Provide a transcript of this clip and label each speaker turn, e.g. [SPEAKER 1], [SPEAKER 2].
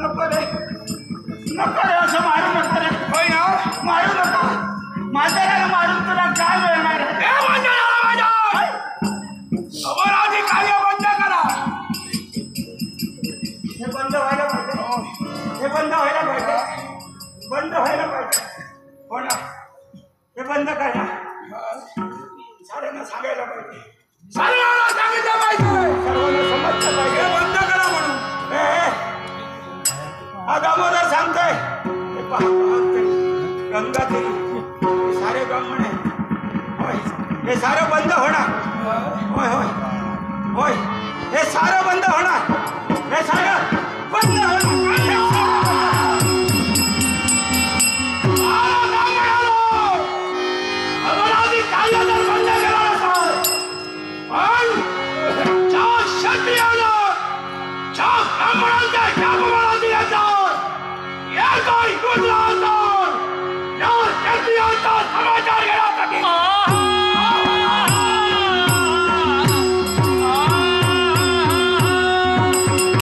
[SPEAKER 1] नको रे, नको रे, असं मारू नको रे.
[SPEAKER 2] होय ना?
[SPEAKER 1] मारू नको. म्हाताऱ्याला मारून तुला काय मिळणार आहे?
[SPEAKER 2] हे बंद करा माझ्या. अमरावती कार्य बंद करा.
[SPEAKER 1] हे बंद व्हायला पाहिजे. हे बंद व्हायला पाहिजे. बंद व्हायला पाहिजे. हो ना, हे बंद करा. साऱ्यांना सांगायला पाहिजे.
[SPEAKER 2] सर्वांना सांगितलं पाहिजे.
[SPEAKER 1] सर्वांना समजलं पाहिजे.
[SPEAKER 2] हे बंद करा म्हणून.
[SPEAKER 1] हा दामोदर सांगतोय. हे पहा गंगाधरी हे सारे ब्राह्मण आहे. होय, हे सारं बंद होणार. होय होय होय, हे सारं बंद होणार. हे सारं बंद होणार.
[SPEAKER 2] अमरावती कार्य जर बंद केलं नसेल, पण ज्या क्षत्रियानं, ज्या ब्राह्मणांच्या शापमाला येतात, या काही शूद्र असतात, या क्षत्रियांचा समाजात